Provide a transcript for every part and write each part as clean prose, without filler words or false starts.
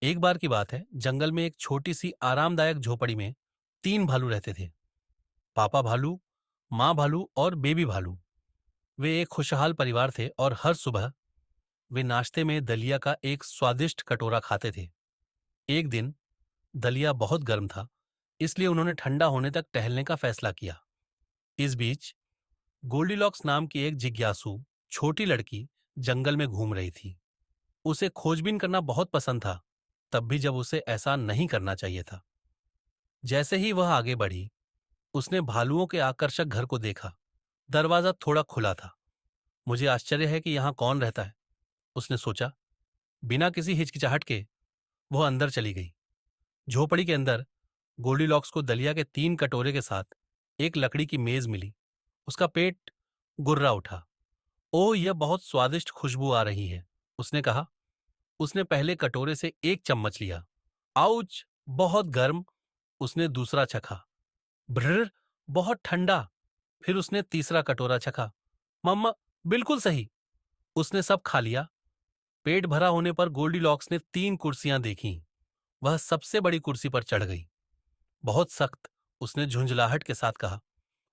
एक बार की बात है, जंगल में एक छोटी सी आरामदायक झोपड़ी में 3 भालू रहते थे। पापा भालू, माँ भालू और बेबी भालू। वे एक खुशहाल परिवार थे और हर सुबह वे नाश्ते में दलिया का एक स्वादिष्ट कटोरा खाते थे। एक दिन दलिया बहुत गर्म था, इसलिए उन्होंने ठंडा होने तक टहलने का फैसला किया। इस बीच गोल्डीलॉक्स नाम की एक जिज्ञासु छोटी लड़की जंगल में घूम रही थी। उसे खोजबीन करना बहुत पसंद था, तब भी जब उसे ऐसा नहीं करना चाहिए था। जैसे ही वह आगे बढ़ी, उसने भालुओं के आकर्षक घर को देखा। दरवाजा थोड़ा खुला था। मुझे आश्चर्य है कि यहाँ कौन रहता है, उसने सोचा। बिना किसी हिचकिचाहट के वह अंदर चली गई। झोपड़ी के अंदर गोल्डीलॉक्स को दलिया के 3 कटोरे के साथ एक लकड़ी की मेज मिली। उसका पेट गुर्रा उठा। ओह, यह बहुत स्वादिष्ट खुशबू आ रही है, उसने कहा। उसने पहले कटोरे से एक चम्मच लिया। आउच! बहुत गर्म। उसने दूसरा चखा। ब्रर! बहुत ठंडा। फिर उसने तीसरा कटोरा चखा। मम्मा, बिल्कुल सही। उसने सब खा लिया। पेट भरा होने पर गोल्डीलॉक्स ने 3 कुर्सियां देखीं। वह सबसे बड़ी कुर्सी पर चढ़ गई। बहुत सख्त, उसने झुंझलाहट के साथ कहा।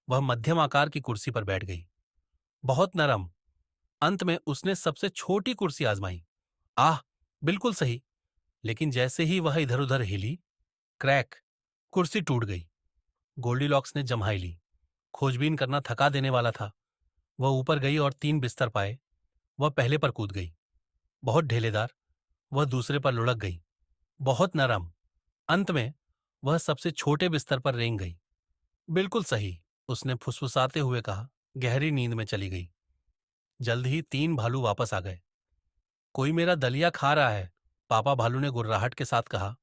वह मध्यम आकार की कुर्सी पर बैठ गई। बहुत नरम। अंत में उसने सबसे छोटी कुर्सी आजमाई। आह! बिल्कुल सही। लेकिन जैसे ही वह इधर उधर हिली, क्रैक! कुर्सी टूट गई। गोल्डीलॉक्स ने जम्हाई ली। खोजबीन करना थका देने वाला था। वह ऊपर गई और 3 बिस्तर पाए। वह पहले पर कूद गई। बहुत ढेलेदार। वह दूसरे पर लुढ़क गई। बहुत नरम। अंत में वह सबसे छोटे बिस्तर पर रेंग गई। बिल्कुल सही, उसने फुसफुसाते हुए कहा। गहरी नींद में चली गई। जल्द ही 3 भालू वापस आ गए। कोई मेरा दलिया खा रहा है, पापा भालू ने गुर्राहट के साथ कहा।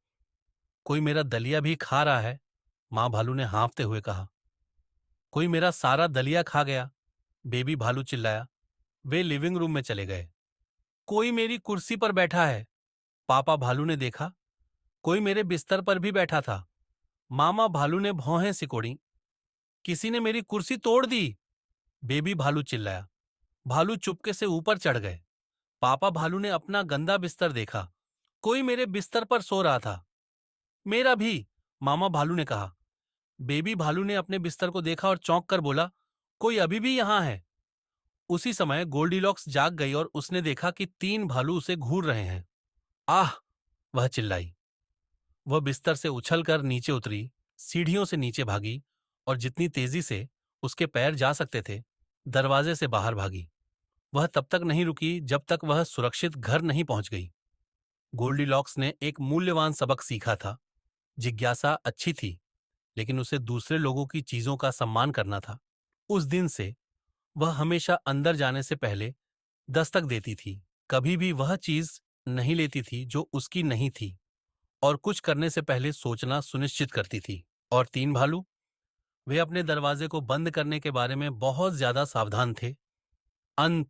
कोई मेरा दलिया भी खा रहा है, माँ भालू ने हाँफते हुए कहा। कोई मेरा सारा दलिया खा गया, बेबी भालू चिल्लाया। वे लिविंग रूम में चले गए। कोई मेरी कुर्सी पर बैठा है, पापा भालू ने देखा। कोई मेरे बिस्तर पर भी बैठा था, मामा भालू ने भौहें सिकोड़ी। किसी ने मेरी कुर्सी तोड़ दी, बेबी भालू चिल्लाया। भालू चुपके से ऊपर चढ़ गए। पापा भालू ने अपना गंदा बिस्तर देखा। कोई मेरे बिस्तर पर सो रहा था। मेरा भी, मामा भालू ने कहा। बेबी भालू ने अपने बिस्तर को देखा और चौंक कर बोला, कोई अभी भी यहां है। उसी समय गोल्डीलॉक्स जाग गई और उसने देखा कि 3 भालू उसे घूर रहे हैं। आह! वह चिल्लाई। वह बिस्तर से उछलकर नीचे उतरी, सीढ़ियों से नीचे भागी और जितनी तेजी से उसके पैर जा सकते थे, दरवाजे से बाहर भागी। वह तब तक नहीं रुकी जब तक वह सुरक्षित घर नहीं पहुंच गई। गोल्डीलॉक्स ने एक मूल्यवान सबक सीखा था। जिज्ञासा अच्छी थी, लेकिन उसे दूसरे लोगों की चीजों का सम्मान करना था। उस दिन से वह हमेशा अंदर जाने से पहले दस्तक देती थी। कभी भी वह चीज नहीं लेती थी जो उसकी नहीं थी, और कुछ करने से पहले सोचना सुनिश्चित करती थी। और 3 भालू, वे अपने दरवाजे को बंद करने के बारे में बहुत ज्यादा सावधान थे। अंत